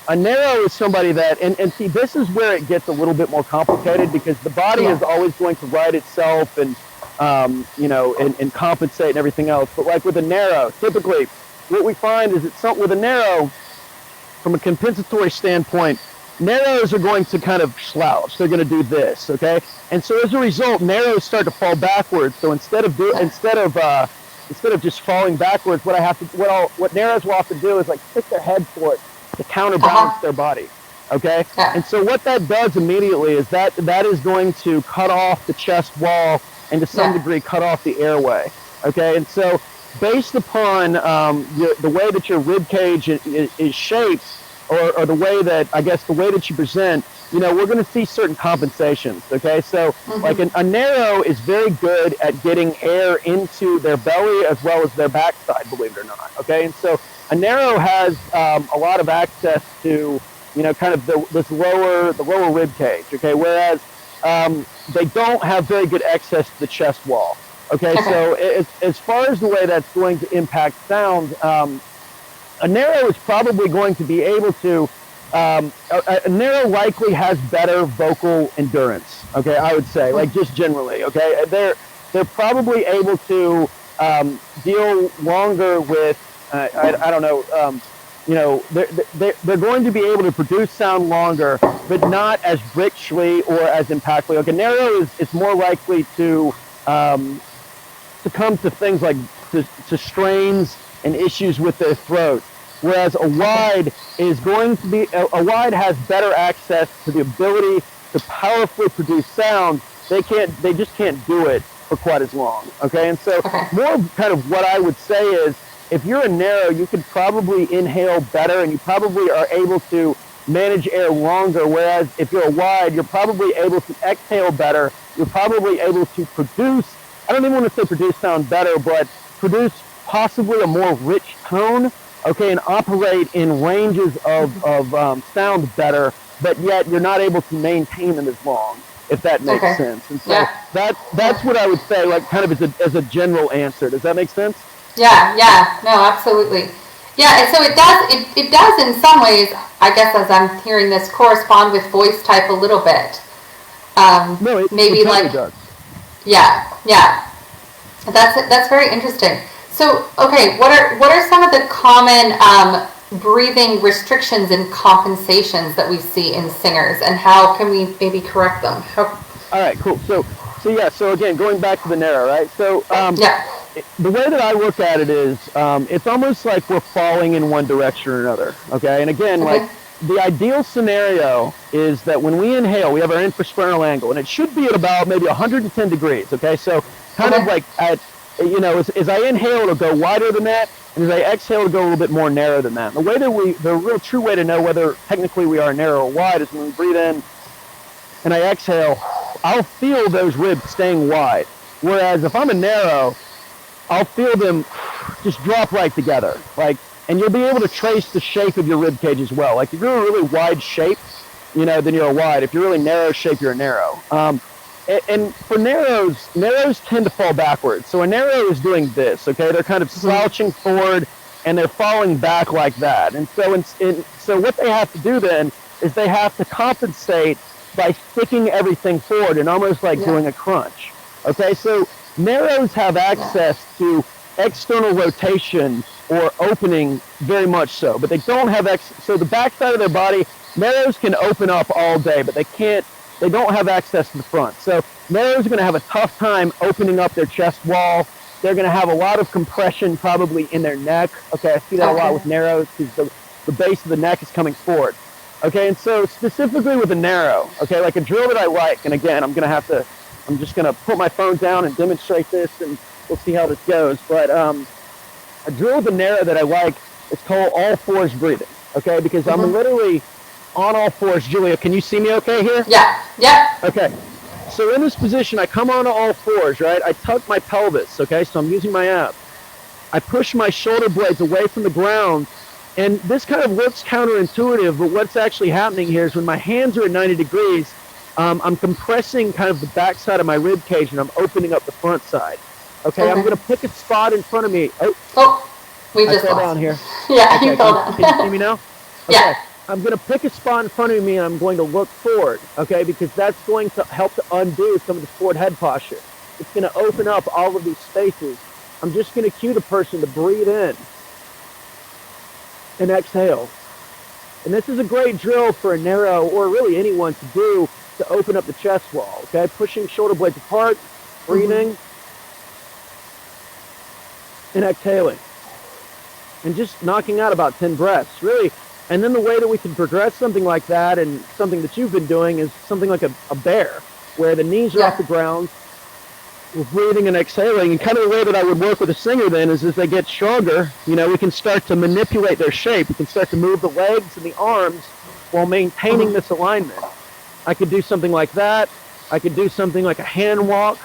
a narrow is somebody that, and see, this is where it gets a little bit more complicated, because the body is always going to right itself and and compensate and everything else. But like with a narrow, typically what we find is that with a narrow, from a compensatory standpoint, narrows are going to kind of slouch. They're going to do this, okay? And so as a result, narrows start to fall backwards. So instead of just falling backwards, what narrows will have to do is like stick their head for it to counterbalance their body, okay? And so what that does immediately is that is going to cut off the chest wall and to some degree cut off the airway, okay? And so based upon the way that your rib cage is shaped, or the way that you present, we're going to see certain compensations, okay? So like a narrow is very good at getting air into their belly as well as their backside, believe it or not, okay? And so a narrow has a lot of access to, kind of the lower rib cage, okay? Whereas they don't have very good access to the chest wall, okay? So as far as the way that's going to impact sound, a narrow is probably going to be able to, a narrow likely has better vocal endurance, okay, I would say, like just generally, okay? They're probably able to deal longer with, I don't know, they're going to be able to produce sound longer, but not as richly or as impactfully. Like a narrow is more likely to succumb to things like to strains and issues with their throat, whereas a wide is going to be a wide has better access to the ability to powerfully produce sound. They just can't do it for quite as long. Okay, and so more kind of what I would say is, if you're a narrow, you could probably inhale better, and you probably are able to manage air longer, whereas if you're a wide, you're probably able to exhale better. You're probably able to produce, I don't even want to say produce sound better, but produce possibly a more rich tone, okay, and operate in ranges of sound better, but yet you're not able to maintain them as long, if that makes sense. And so that's what I would say, like kind of as a general answer. Does that make sense?
Yeah, no, absolutely. Yeah, and so it does in some ways, I guess as I'm hearing this, correspond with voice type a little bit.
No, it
maybe
totally
like,
does.
Yeah. That's very interesting. So, okay, what are some of the common breathing restrictions and compensations that we see in singers, and how can we maybe correct them?
All right, cool. So again, going back to the narrow, right? So the way that I look at it is, it's almost like we're falling in one direction or another. Okay, and again, like the ideal scenario is that when we inhale, we have our infrasternal angle, and it should be at about maybe 110 degrees. Okay, so kind of like at, as I inhale, it'll go wider than that, and as I exhale, it'll go a little bit more narrow than that. And the real true way to know whether technically we are narrow or wide is when we breathe in and I exhale, I'll feel those ribs staying wide. Whereas if I'm a narrow, I'll feel them just drop right together. And you'll be able to trace the shape of your rib cage as well. Like if you're a really wide shape, then you're a wide. If you're really narrow shape, you're a narrow. And for narrows tend to fall backwards. So a narrow is doing this, okay? They're kind of slouching forward and they're falling back like that. And so what they have to do then is they have to compensate by sticking everything forward and almost like doing a crunch. Okay, so narrows have access to external rotation or opening very much so, but they don't have so the backside of their body, narrows can open up all day, but they don't have access to the front. So narrows are going to have a tough time opening up their chest wall. They're going to have a lot of compression probably in their neck. Okay, I see that a lot with narrows because the base of the neck is coming forward. Okay, and so specifically with a narrow, okay, like a drill that I like, and again, I'm just going to put my phone down and demonstrate this, and we'll see how this goes. But a drill with a narrow that I like is called all fours breathing, okay, because I'm literally on all fours. Julia, can you see me okay here?
Yeah.
Okay, so in this position, I come on all fours, right? I tuck my pelvis, okay, so I'm using my abs. I push my shoulder blades away from the ground, and this kind of looks counterintuitive, but what's actually happening here is when my hands are at 90 degrees, I'm compressing kind of the backside of my rib cage, and I'm opening up the front side. Okay, I'm going to pick a spot in front of me.
We just
fell down here.
Yeah, you fell down.
Can you see me now? Okay.
Yeah.
I'm going to pick a spot in front of me, and I'm going to look forward, okay, because that's going to help to undo some of the forward head posture. It's going to open up all of these spaces. I'm just going to cue the person to breathe in and exhale. And this is a great drill for a narrow, or really anyone to do, to open up the chest wall, okay? Pushing shoulder blades apart, breathing, and exhaling. And just knocking out about 10 breaths, really. And then the way that we can progress something like that, and something that you've been doing, is something like a bear, where the knees are off the ground, we're breathing and exhaling. And kind of the way that I would work with a singer then is, as they get stronger, we can start to manipulate their shape. We can start to move the legs and the arms while maintaining this alignment. I could do something like that. I could do something like a hand walk,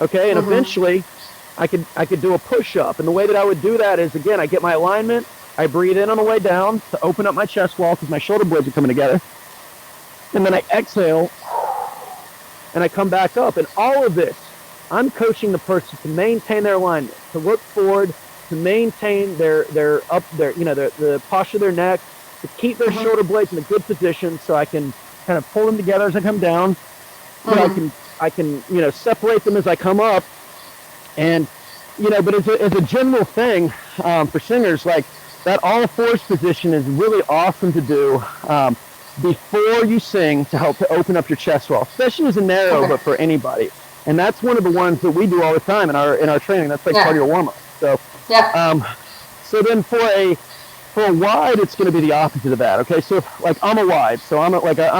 okay? And eventually, I could do a push-up. And the way that I would do that is, again, I get my alignment, I breathe in on the way down to open up my chest wall because my shoulder blades are coming together. And then I exhale, and I come back up. And all of this, I'm coaching the person to maintain their alignment, to look forward, to maintain the posture of their neck, to keep their shoulder blades in a good position, so I can kind of pull them together as I come down. So I can separate them as I come up. And but as a general thing for singers, like that all fours position is really awesome to do before you sing to help to open up your chest wall, especially as a narrow, but for anybody. And that's one of the ones that we do all the time in our training. That's like part of your warm up. So so then for a wide, it's going to be the opposite of that. Okay, so if, like I'm a wide, so I'm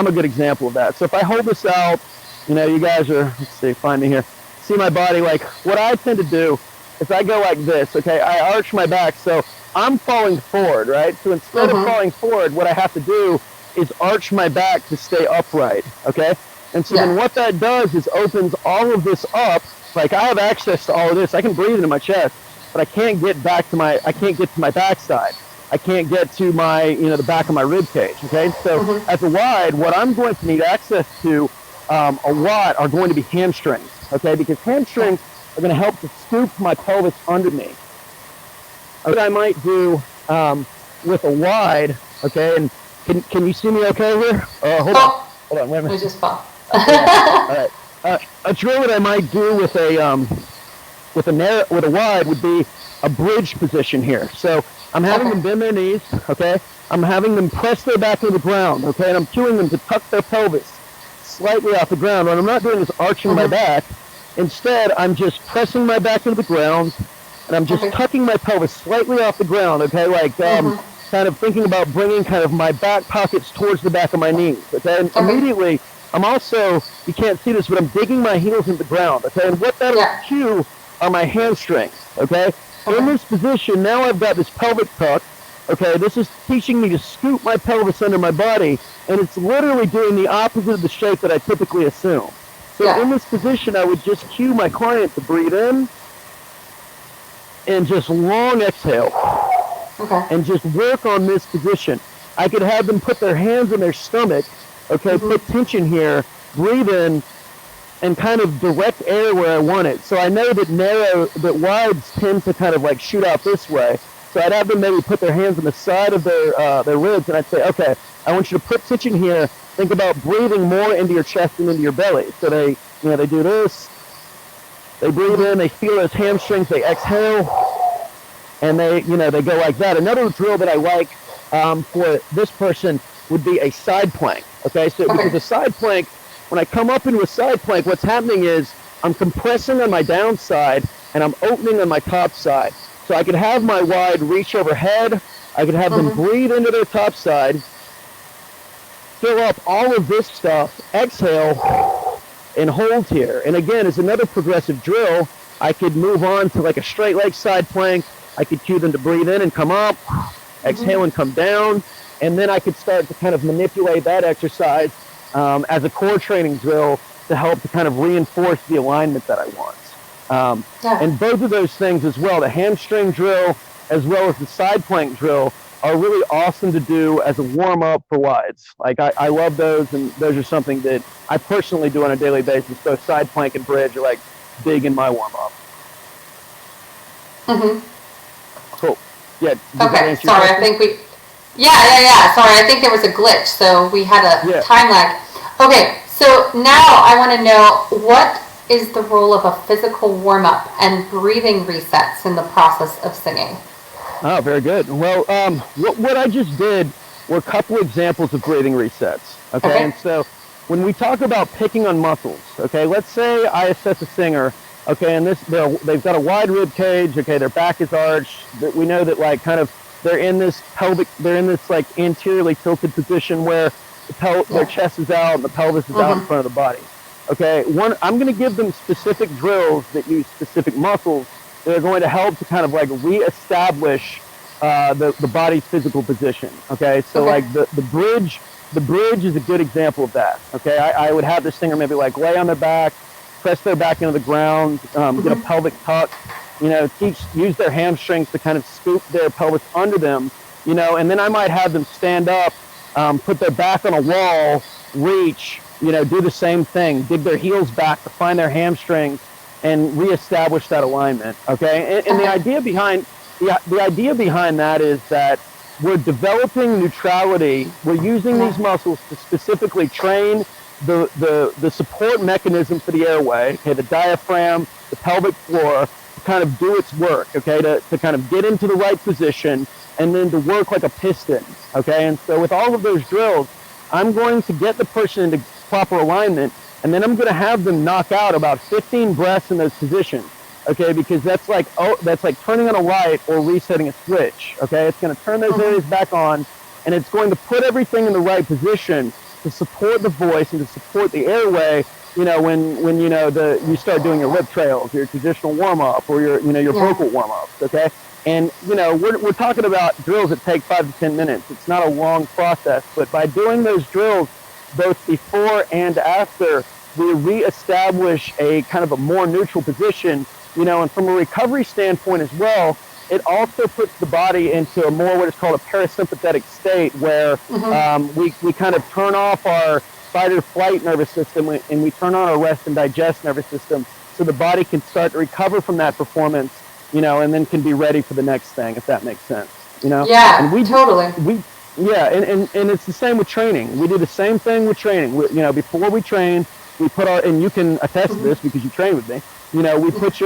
a good example of that. So if I hold this out, you guys are, let's see, find me here. See my body, like what I tend to do is I go like this. Okay, I arch my back, so I'm falling forward, right? So instead of falling forward, what I have to do is arch my back to stay upright. Okay, and so then what that does is opens all of this up. Like I have access to all of this. I can breathe into my chest, but I can't get to my backside. I can't get to my, the back of my rib cage. Okay, so as a wide, what I'm going to need access to a lot are going to be hamstrings. Okay, because hamstrings are going to help to scoop my pelvis under me. What I might do with a wide, okay, and can you see me okay here? Hold on, wait a minute.
We just fall.
All right. A drill that I might do with a wide would be a bridge position here. So I'm having them bend their knees, okay? I'm having them press their back into the ground, okay? And I'm cueing them to tuck their pelvis slightly off the ground. What I'm not doing is arching my back. Instead, I'm just pressing my back into the ground, and I'm just tucking my pelvis slightly off the ground, okay? Like kind of thinking about bringing kind of my back pockets towards the back of my knees, okay? And immediately, I'm also, you can't see this, but I'm digging my heels into the ground, okay? And what that'll cue are my hamstrings, okay? In this position, now I've got this pelvic tuck, okay? This is teaching me to scoop my pelvis under my body, and it's literally doing the opposite of the shape that I typically assume. So in this position, I would just cue my client to breathe in and just long exhale. And just work on this position. I could have them put their hands in their stomach, okay, put tension here, breathe in, and kind of direct air where I want it. So I know that wides tend to kind of like shoot out this way. So I'd have them maybe put their hands on the side of their ribs, and I'd say, okay, I want you to put tension here. Think about breathing more into your chest and into your belly. So they do this. They breathe in, they feel those hamstrings, they exhale. And they go like that. Another drill that I like for this person would be a side plank. Okay, so because a side plank, when I come up into a side plank, what's happening is I'm compressing on my downside and I'm opening on my top side. So I could have my wide reach overhead. I could have them breathe into their top side, fill up all of this stuff, exhale, and hold here. And again, as another progressive drill, I could move on to like a straight leg side plank. I could cue them to breathe in and come up, exhale and come down, and then I could start to kind of manipulate that exercise as a core training drill to help to kind of reinforce the alignment that I want. And both of those things as well, the hamstring drill as well as the side plank drill, are really awesome to do as a warm-up for wides. Like I love those, and those are something that I personally do on a daily basis. So side plank and bridge are like big in my warm-up. Cool. Yeah.
Okay. Sorry, I think we. Yeah. Sorry, I think there was a glitch, so we had a time lag. Okay, so now I want to know, what is the role of a physical warm-up and breathing resets in the process of singing?
Oh, very good. Well, what I just did were a couple examples of breathing resets. Okay, and so when we talk about picking on muscles, okay, let's say I assess a singer. Okay, and they've got a wide rib cage. Okay, their back is arched. We know that like kind of they're in this like anteriorly tilted position where their chest is out and the pelvis is out in front of the body. Okay, I'm going to give them specific drills that use specific muscles that are going to help to kind of like reestablish the body's physical position. Okay, so like the bridge is a good example of that. Okay, I would have the singer maybe like lay on their back, press their back into the ground, get a pelvic tuck, use their hamstrings to kind of scoop their pelvis under them, and then I might have them stand up, put their back on a wall, reach, do the same thing, dig their heels back to find their hamstrings and reestablish that alignment. Okay, and the idea behind that is that we're developing neutrality. We're using these muscles to specifically train the support mechanism for the airway, okay, the diaphragm, the pelvic floor, to kind of do its work, okay, to kind of get into the right position and then to work like a piston, okay? And so with all of those drills, I'm going to get the person into proper alignment, and then I'm going to have them knock out about 15 breaths in those positions, okay? Because that's like turning on a light or resetting a switch, okay? It's going to turn those areas back on, and it's going to put everything in the right position to support the voice and to support the airway, when you start doing your lip trails, your traditional warm-up, or your vocal warm-ups, okay? And, we're talking about drills that take 5 to 10 minutes. It's not a long process, but by doing those drills both before and after, we reestablish a kind of a more neutral position, and from a recovery standpoint as well, it also puts the body into a more what is called a parasympathetic state where we kind of turn off our fight or flight nervous system and we turn on our rest and digest nervous system so the body can start to recover from that performance, and then can be ready for the next thing, if that makes sense,
Yeah, and totally.
And it's the same with training. We do the same thing with training. Before we train, we put and you can attest to this because you train with me, we put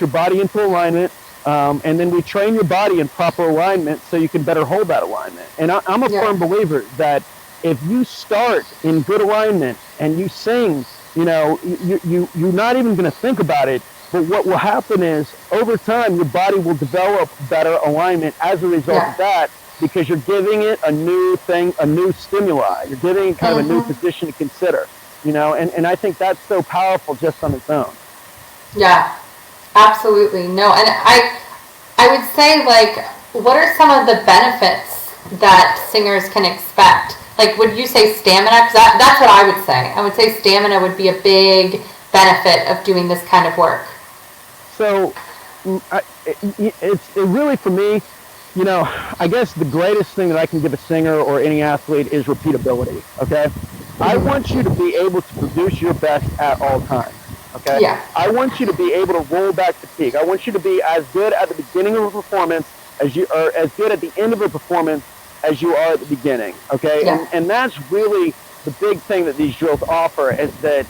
your body into alignment, and then we train your body in proper alignment so you can better hold that alignment. And I'm a firm believer that if you start in good alignment and you sing, you're not even going to think about it. But what will happen is over time, your body will develop better alignment as a result of that, because you're giving it a new thing, a new stimuli. You're giving it kind of a new position to consider, and I think that's so powerful just on its own.
Yeah, absolutely. No, and I would say, like, what are some of the benefits that singers can expect? Like, would you say stamina? Because that's what I would say. I would say stamina would be a big benefit of doing this kind of work. So,
it really, for me, I guess the greatest thing that I can give a singer or any athlete is repeatability, okay? I want you to be able to produce your best at all times, okay?
Yeah.
I want you to be able to roll back the peak. I want you to be as good at the beginning of a performance as you are, as good at the end of a performance as you are at the beginning, okay?
Yeah.
And that's really the big thing that these drills offer, is that,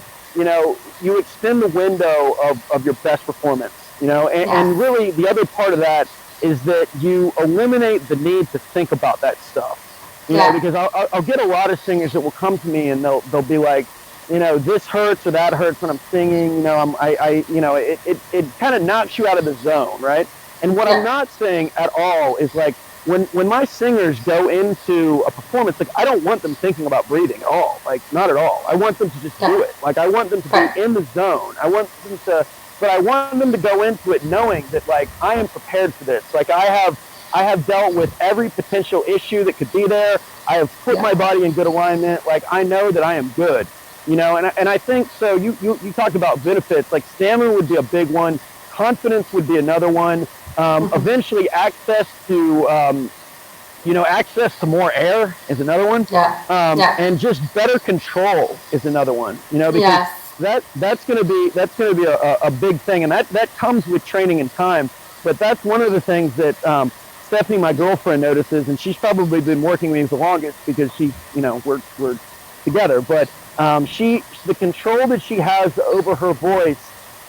you extend the window of your best performance, and really the other part of that is that you eliminate the need to think about that stuff, because I'll get a lot of singers that will come to me and they'll be like, this hurts or that hurts when I'm singing, it kind of knocks you out of the zone, right? And what I'm not saying at all is like, when my singers go into a performance, like, I don't want them thinking about breathing at all, like, not at all. I want them to just do it. Like, I want them to be in the zone. I want them to go into it knowing that, like, I am prepared for this. Like, I have dealt with every potential issue that could be there. I have put my body in good alignment. Like, I know that I am good, and I think, so you talked about benefits, like stamina would be a big one. Confidence would be another one. Eventually access to more air is another one. And just better control is another one, because that's going to be a big thing. And that comes with training and time. But that's one of the things that Stephanie, my girlfriend, notices, and she's probably been working with me the longest because we're together. But the control that she has over her voice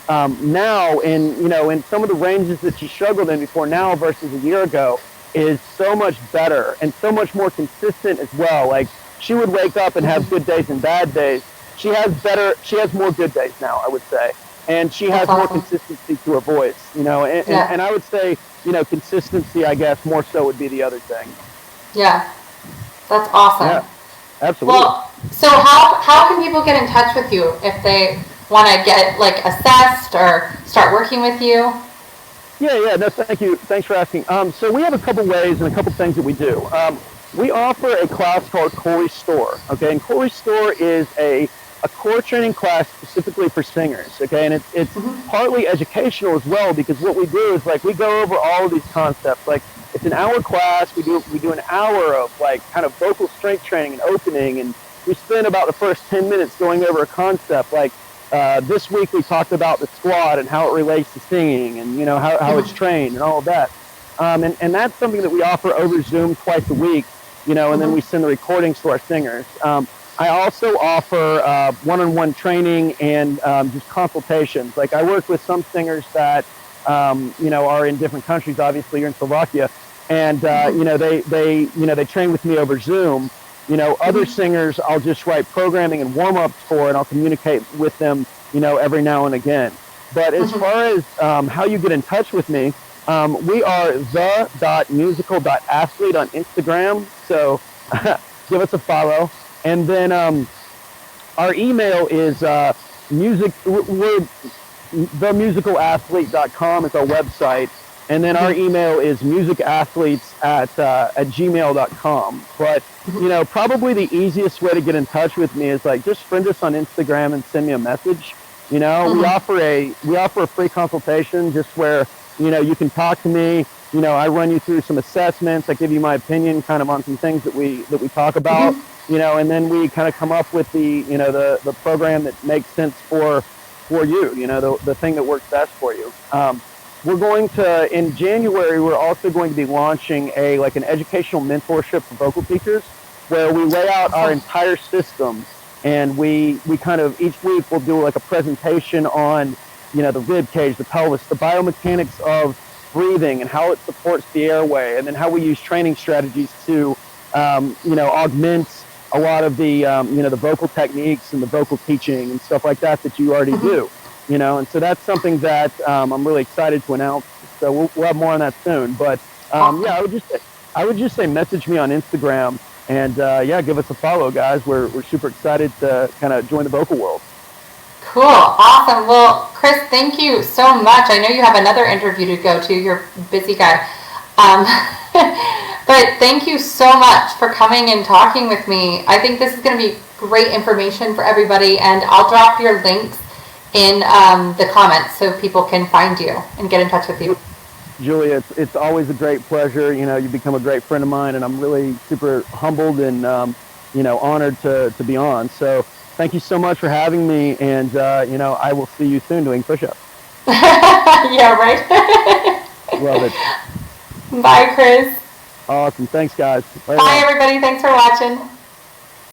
now in some of the ranges that she struggled in before now versus a year ago is so much better and so much more consistent as well. Like, she would wake up and have good days and bad days. She has more good days now, I would say. And she has more consistency to her voice, and I would say, consistency, I guess, more so would be the other thing.
Yeah. That's awesome.
Yeah, absolutely.
Well, so how can people get in touch with you if they want to get, like, assessed or start working with you?
Yeah, no, thank you. Thanks for asking. So we have a couple ways and a couple things that we do. We offer a class called Core Restore, okay? And Core Restore is a core training class specifically for singers, okay? And it's partly educational as well, because what we do is, like, we go over all of these concepts. Like, it's an hour class. We do an hour of, like, kind of vocal strength training and opening, and we spend about the first 10 minutes going over a concept. Like, this week we talked about the squat and how it relates to singing, and how it's trained and all of that. And that's something that we offer over Zoom twice a week, and then we send the recordings to our singers. I also offer one-on-one training and just consultations. Like, I work with some singers that are in different countries. Obviously, you're in Slovakia. and you know, they train with me over Zoom. You know, other singers I'll just write programming and warm-ups for, and I'll communicate with them, you know, every now and again. But as far as how you get in touch with me, we are the.musical.athlete on Instagram. So give us a follow. And then our email is we're themusicalathlete.com is our website. And then our email is musicathletes@gmail.com. But, you know, probably the easiest way to get in touch with me is like just friend us on Instagram and send me a message. You know, we offer a free consultation just where, you know, you can talk to me. You know, I run you through some assessments. I give you my opinion kind of on some things that we talk about, you know, and then we kind of come up with the program that makes sense for you, you know, the thing that works best for you. We're going to, in January, we're also going to be launching an educational mentorship for vocal teachers, where we lay out our entire system, and we kind of, each week we'll do like a presentation on, you know, the rib cage, the pelvis, the biomechanics of breathing and how it supports the airway, and then how we use training strategies to, you know, augment a lot of the, you know, the vocal techniques and the vocal teaching and stuff like that you already do. You know, and so that's something that I'm really excited to announce. So we'll have more on that soon. But yeah, I would just say message me on Instagram, and yeah, give us a follow, guys. We're super excited to kind of join the vocal world.
Cool, awesome. Well, Chris, thank you so much. I know you have another interview to go to. You're a busy guy. But thank you so much for coming and talking with me. I think this is going to be great information for everybody, and I'll drop your links in the comments so people can find you and get in touch with you.
Julia, it's always a great pleasure. You know, you become a great friend of mine, and I'm really super humbled and, you know, honored to be on. So thank you so much for having me, and, you know, I will see you soon doing push-ups.
Yeah, right?
Love it.
Bye, Chris.
Awesome. Thanks, guys.
Bye, everybody. Thanks for watching.